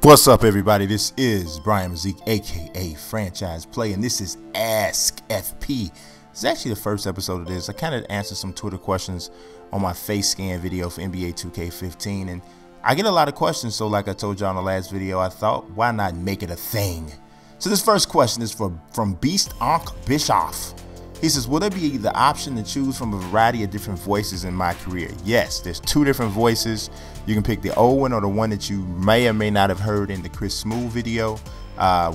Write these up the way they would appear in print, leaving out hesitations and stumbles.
What's up, everybody? This is Brian Mazik, aka Franchise Play, and this is AsKFP. It's actually the first episode of this. I kind of answered some Twitter questions on my face scan video for NBA 2K15, and I get a lot of questions. So, like I told you on the last video, I thought, why not make it a thing? So, this first question is from Beast Ankh Bischoff. He says, will there be the option to choose from a variety of different voices in my career? Yes, there's two different voices. You can pick the old one or the one that you may or may not have heard in the Chris Smooth video,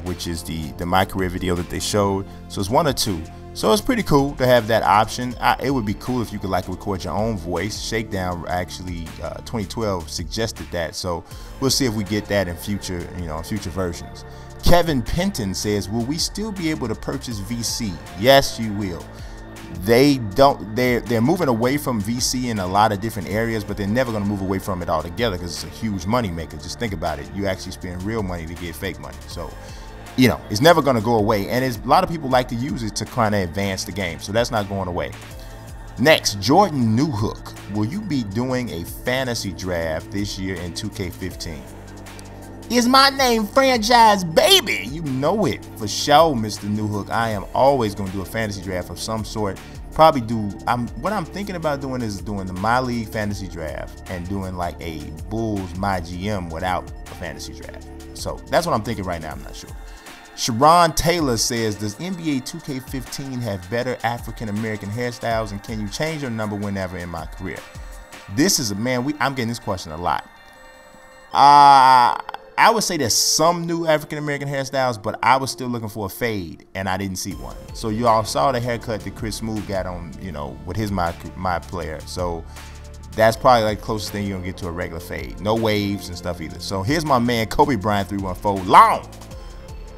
which is the My Career video that they showed. So it's one or two. So it's pretty cool to have that option. It would be cool if you could like record your own voice. Shakedown actually 2012 suggested that. So we'll see if we get that in future, future versions. Kevin Penton says, will we still be able to purchase VC? Yes, you will. They're moving away from VC in a lot of different areas, but they're never going to move away from it altogether because it's a huge money maker. Just think about it. You actually spend real money to get fake money. So, it's never going to go away. And a lot of people like to use it to kind of advance the game. So that's not going away. Next, Jordan Newhook. Will you be doing a fantasy draft this year in 2K15? Is my name Franchise Baby? You know it for sure, Mr. Newhook. I am always going to do a fantasy draft of some sort. Probably what I'm thinking about doing is doing the My League fantasy draft and doing like a Bulls My GM without a fantasy draft. So that's what I'm thinking right now. I'm not sure. Sharon Taylor says, does NBA 2K15 have better African American hairstyles, and can you change your number whenever in my career? This is I'm getting this question a lot. I would say there's some new African-American hairstyles, but I was still looking for a fade, and I didn't see one. So you all saw the haircut that Chris Smooth got on, with his my player. So that's probably like the closest thing you're going to get to a regular fade. No waves and stuff either. So here's my man, Kobe Bryant 314. Long!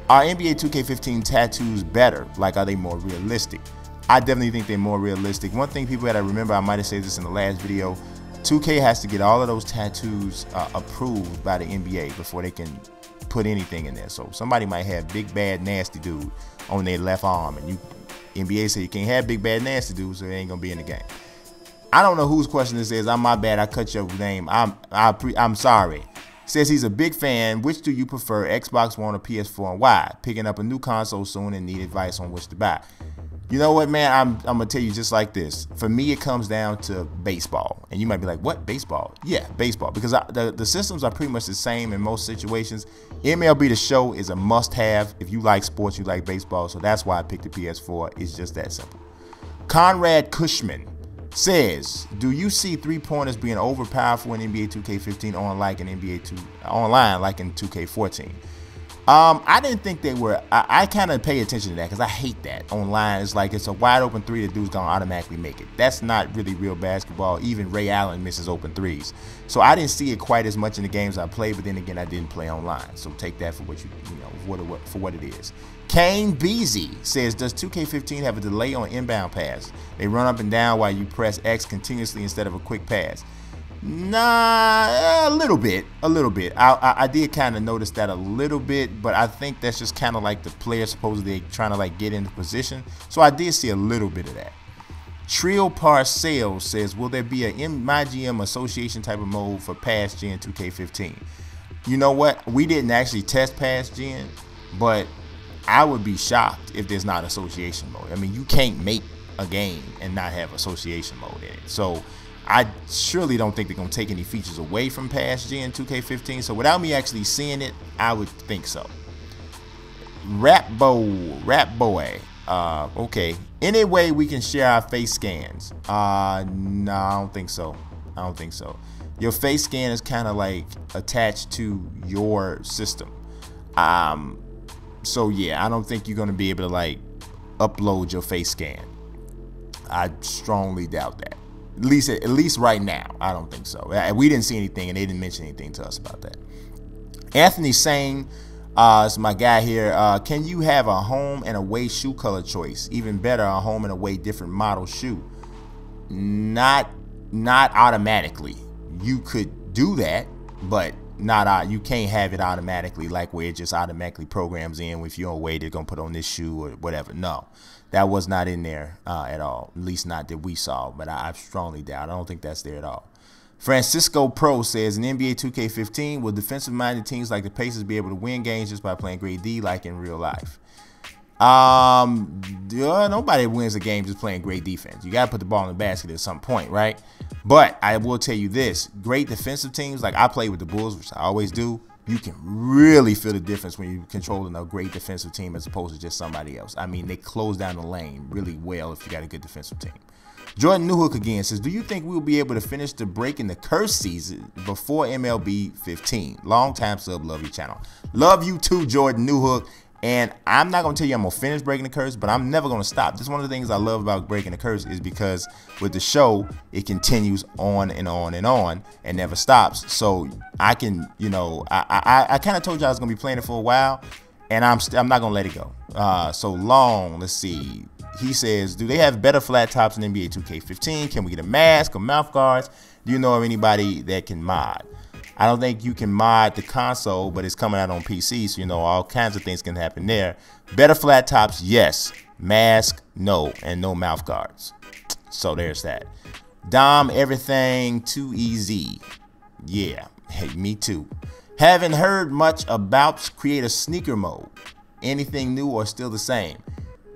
Are NBA 2K15 tattoos better? Like, are they more realistic? I definitely think they're more realistic. One thing people gotta remember, I might have said this in the last video, 2K has to get all of those tattoos approved by the NBA before they can put anything in there. So somebody might have big bad nasty dude on their left arm, and NBA say you can't have big bad nasty dude, so they ain't gonna be in the game. I don't know whose question this is. My bad. I cut your name. I'm sorry. Says he's a big fan. Which do you prefer, Xbox One or PS4, and why? Picking up a new console soon and need advice on which to buy. You know what, man? I'm gonna tell you just like this. For me, it comes down to baseball, and you might be like, "What, baseball?" Yeah, baseball, because the systems are pretty much the same in most situations. MLB The Show is a must-have if you like sports, you like baseball. So that's why I picked the PS4. It's just that simple. Conrad Cushman says, "Do you see three-pointers being overpowerful in NBA 2K15 online like in 2K14?" I didn't think they were. I kind of pay attention to that because I hate that online. It's like it's a wide open three, the dude's gonna automatically make it. That's not really real basketball. Even Ray Allen misses open threes. So I didn't see it quite as much in the games I played, but then again, I didn't play online. So take that for what for what it is. Kane Beasy says, does 2K15 have a delay on inbound pass? They run up and down while you press X continuously instead of a quick pass. Nah, a little bit. I did kind of notice that a little bit, but I think that's just kind of like the player supposedly trying to like get into position. So I did see a little bit of that. Trill Parcells says, will there be a My GM association type of mode for Pass Gen 2K15? You know what? We didn't actually test Pass Gen, but I would be shocked if there's not association mode. I mean, you can't make a game and not have association mode in it. So I surely don't think they're going to take any features away from Pass Gen 2K15. So without me actually seeing it, I would think so. Rap Boy. Okay. Any way we can share our face scans? No, I don't think so. Your face scan is kind of like attached to your system. So yeah, I don't think you're going to be able to like upload your face scan. I strongly doubt that. At least right now, I don't think so. We didn't see anything, and they didn't mention anything to us about that. Anthony saying, it's my guy here. Can you have a home and away shoe color choice? Even better, a home and away different model shoe. Not automatically. You could do that, but you can't have it automatically, like where it just automatically programs in if you're away, they're gonna put on this shoe or whatever. No, that was not in there at all. At least not that we saw, but I strongly doubt. I don't think that's there at all. Francisco Pro says in NBA 2K15, will defensive-minded teams like the Pacers be able to win games just by playing great D like in real life? Nobody wins a game just playing great defense. You got to put the ball in the basket at some point, right? But I will tell you this, great defensive teams, like I play with the Bulls, which I always do, you can really feel the difference when you're controlling a great defensive team as opposed to just somebody else. I mean, they close down the lane really well if you got a good defensive team. Jordan Newhook again says, do you think we'll be able to finish the Breaking the Curse season before MLB 15? Long time sub, love your channel. Love you too, Jordan Newhook. And I'm not going to tell you I'm going to finish Breaking the Curse, but I'm never going to stop. This is one of the things I love about Breaking the Curse is because with the show, it continues on and on and on and never stops. So I can, you know, I kind of told you I was going to be playing it for a while, and I'm not going to let it go. So long, let's see. He says, do they have better flat tops in NBA 2K15? Can we get a mask or mouth guards? Do you know of anybody that can mod? I don't think you can mod the console, but it's coming out on PC, so you know all kinds of things can happen there. Better flat tops, yes. Mask, no, and no mouth guards. So there's that. Dom, everything too easy. Yeah, hey, me too. Haven't heard much about creator sneaker mode. Anything new or still the same?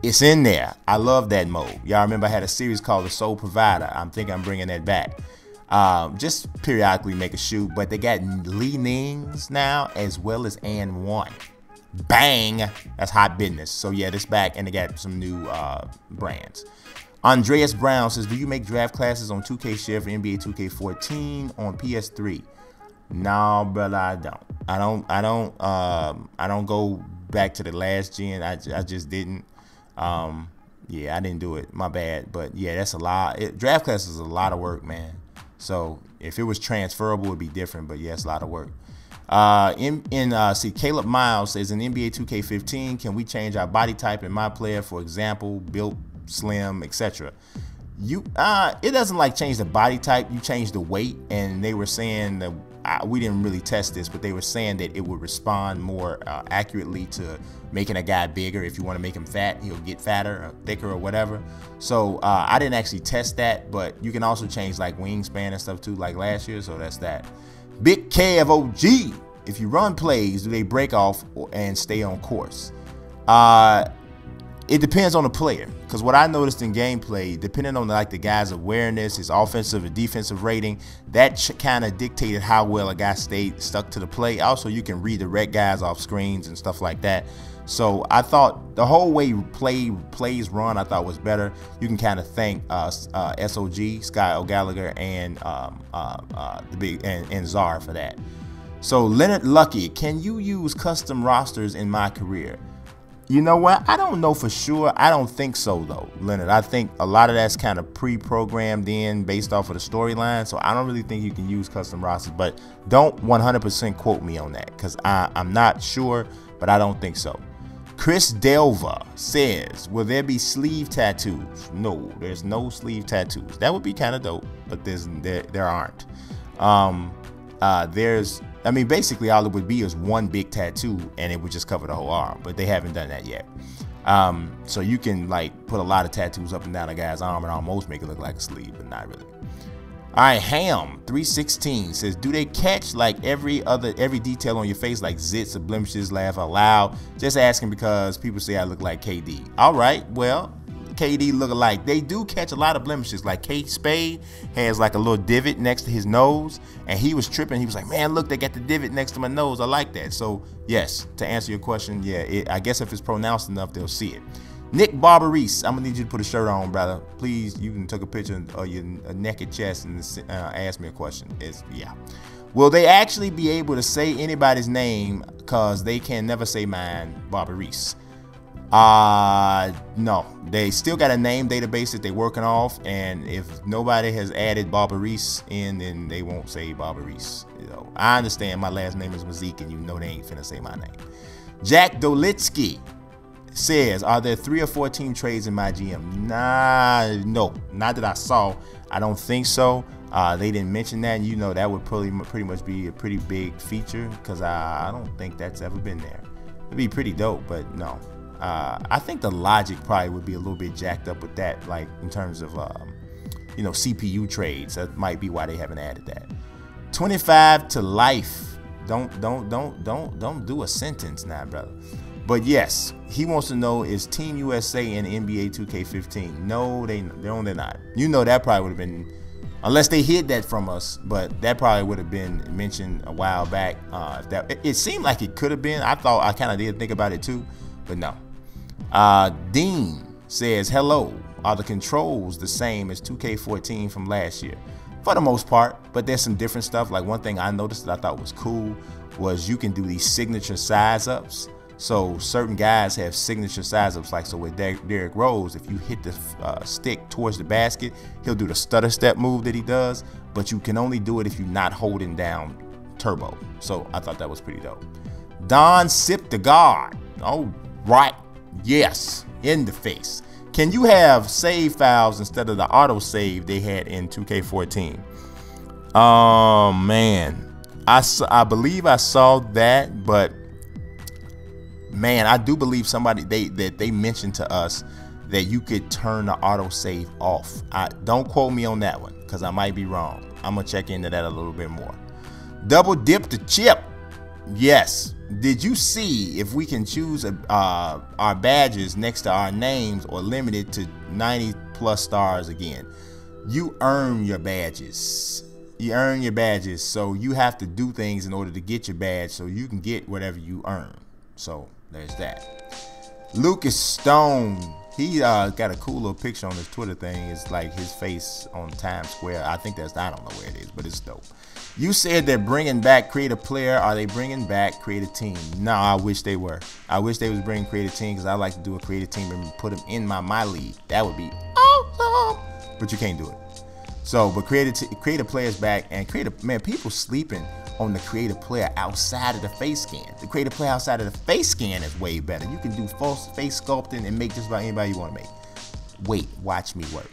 It's in there. I love that mode. Y'all remember I had a series called The Sole Provider. I'm thinking I'm bringing that back. Just periodically make a shoe, but they got Li Nings now as well as An One. Bang! That's hot business. So yeah, this back, and they got some new brands. Andreas Brown says, do you make draft classes on 2K Share for NBA 2K14 on PS3? No, brother, I don't. I don't go back to the last gen. I just didn't. Yeah, I didn't do it. My bad. But yeah, that's a lot. Draft classes is a lot of work, man. So if it was transferable, it'd be different. But yeah, it's a lot of work. See, Caleb Miles says in NBA 2K15, can we change our body type in my player? For example, built, slim, etc. It doesn't like change the body type. You change the weight, and they were saying that we didn't really test this, but they were saying that it would respond more accurately to making a guy bigger. If you want to make him fat, he'll get fatter or thicker or whatever. So I didn't actually test that, but you can also change like wingspan and stuff too, like last year. So that's that. Big Kev OG, if you run plays, do they break off and stay on course? It depends on the player, because what I noticed in gameplay, depending on like the guy's awareness, his offensive and defensive rating, that kind of dictated how well a guy stayed stuck to the play. Also, you can redirect guys off screens and stuff like that. So I thought the whole way plays run, I thought was better. You can kind of thank SOG, Sky O'Gallagher, and the big and Czar for that. So Leonard Lucky, can you use custom rosters in my career? You know what? I don't know for sure. I don't think so, though, Leonard. I think a lot of that's kind of pre-programmed in based off of the storyline, so I don't really think you can use custom rosters, but don't 100% quote me on that, because I'm not sure, but I don't think so. Chris Delva says, will there be sleeve tattoos? No, there's no sleeve tattoos. That would be kind of dope, but there aren't. I mean, basically all it would be is one big tattoo, and it would just cover the whole arm, but they haven't done that yet. So you can like put a lot of tattoos up and down a guy's arm and almost make it look like a sleeve, but not really. All right, Ham 316 says, do they catch like every detail on your face, like zits or blemishes, laugh out loud? Just asking because people say I look like KD. All right, well, KD look alike. They do catch a lot of blemishes. Like Kate Spade has like a little divot next to his nose, and he was tripping. He was like, man, look, they got the divot next to my nose. I like that. So yes, to answer your question, yeah, I guess if it's pronounced enough, they'll see it. Nick Barbarese, I'm gonna need you to put a shirt on, brother. Please, you can take a picture of your naked chest and ask me a question. Yeah. Will they actually be able to say anybody's name? Cause they can never say mine, Barbarese. No, they still got a name database that they're working off, and if nobody has added Barbarese in, then they won't say Barbarese. You know, I understand my last name is Mazik, and you know they ain't finna say my name. Jack Dolitsky says, are there 3 or 4 team trades in my GM? Nah, no, not that I saw. I don't think so. They didn't mention that, and you know that would pretty much be a pretty big feature, because I don't think that's ever been there. It'd be pretty dope, but no. I think the logic probably would be a little bit jacked up with that, like in terms of you know, CPU trades. That might be why they haven't added that. 25 to life. Don't do a sentence now, brother. But yes, he wants to know, is Team USA in NBA 2K15? No, they're not. You know, that probably would have been, unless they hid that from us, but that probably would have been mentioned a while back. It seemed like it could have been. I kind of did think about it too, but no. Dean says, hello, are the controls the same as 2K14 from last year? For the most part, but there's some different stuff. Like one thing I noticed that I thought was cool was you can do these signature size ups. So certain guys have signature size ups. Like so with Derrick Rose, if you hit the stick towards the basket, he'll do the stutter step move that he does, but you can only do it if you're not holding down turbo. So I thought that was pretty dope. Don Sip the God. Oh, right. Yes, in the face. Can you have save files instead of the auto save they had in 2K14? Oh man, I believe I saw that, but man, I do believe they mentioned to us that you could turn the auto save off. Don't quote me on that one because I might be wrong. I'm gonna check into that a little bit more. Double dip the chip. Yes. Did you see if we can choose our badges next to our names or limit it to 90+ stars again? You earn your badges. You earn your badges, so you have to do things in order to get your badge so you can get whatever you earn. So there's that. Lucas Stone, he got a cool little picture on his Twitter thing. It's like his face on Times Square. I think I don't know where it is, but it's dope. You said they're bringing back Create a Player. Are they bringing back Create a Team? No, I wish they were. I wish they was bringing Create a Team because I like to do a Create a Team and put them in my league. That would be awesome. But you can't do it. So, but Create a Player is back, and man, people sleeping on the Create a Player outside of the face scan. The Create a Player outside of the face scan is way better. You can do false face sculpting and make just about anybody you want to make. Wait, watch me work.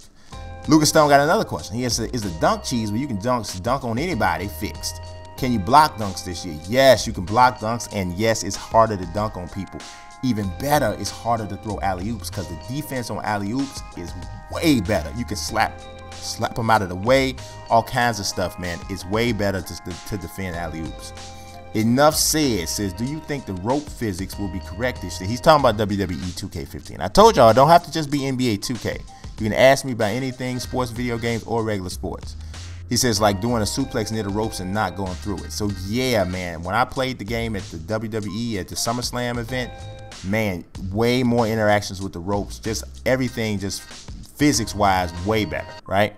Lucas Stone got another question. He said, is the dunk cheese where you can dunk on anybody fixed? Can you block dunks this year? Yes, you can block dunks, and yes, it's harder to dunk on people. Even better, it's harder to throw alley-oops because the defense on alley-oops is way better. You can slap them out of the way, all kinds of stuff, man. It's way better to defend alley-oops. Enough said says, do you think the rope physics will be correct this year? He's talking about WWE 2K15. I told y'all, I don't have to just be NBA 2K. You can ask me about anything, sports, video games, or regular sports. He says, like doing a suplex near the ropes and not going through it. So yeah, man, when I played the game at the WWE, at the SummerSlam event, man, way more interactions with the ropes. Just everything, just physics-wise, way better, right?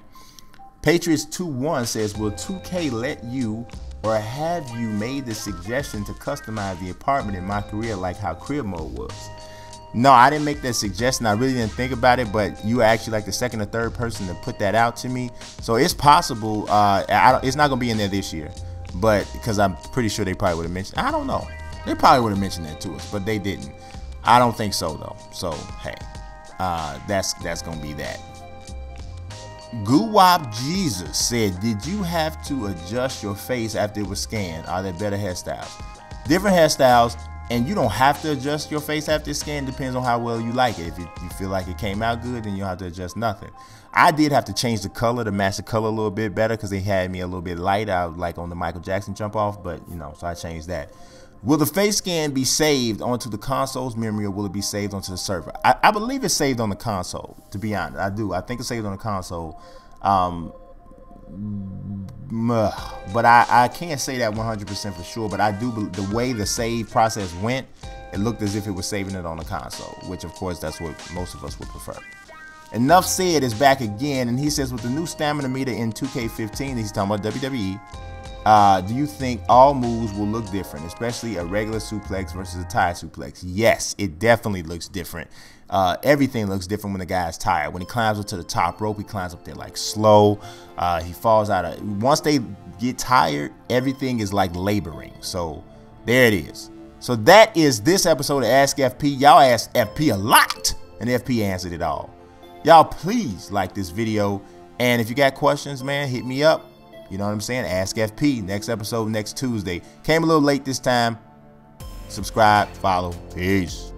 Patriots 2-1 says, will 2K let you or have you made the suggestion to customize the apartment in my career like how crib mode was? No, I didn't make that suggestion. I really didn't think about it, but you were actually like the second or third person to put that out to me. So it's possible. It's not going to be in there this year, but because I'm pretty sure they probably would have mentioned. I don't know. They probably would have mentioned that to us, but they didn't. I don't think so though. So hey, that's going to be that. Guwop Jesus said, did you have to adjust your face after it was scanned? Are there better hairstyles? Different hairstyles. And you don't have to adjust your face after it's scanned. Depends on how well you like it. If you feel like it came out good, then you don't have to adjust nothing. I did have to change the color to match the color a little bit better because they had me a little bit light. I was like on the Michael Jackson jump off, but you know, so I changed that. Will the face scan be saved onto the console's memory or will it be saved onto the server? I believe it's saved on the console, to be honest. I do. I think it's saved on the console. But I can't say that 100% for sure, but I do. The way the save process went, it looked as if it was saving it on the console, which of course that's what most of us would prefer. Enough Said is back again, and he says with the new stamina meter in 2K15, he's talking about WWE, do you think all moves will look different, especially a regular suplex versus a tied suplex? Yes, it definitely looks different. Everything looks different when the guy's tired. When he climbs up to the top rope, he climbs up there like slow. He falls out of. Once they get tired, everything is like laboring. So there it is. So that is this episode of Ask FP. Y'all asked FP a lot, and FP answered it all. Y'all please like this video, and if you got questions, man, hit me up. You know what I'm saying? Ask FP. Next episode next Tuesday. Came a little late this time. Subscribe, follow. Peace.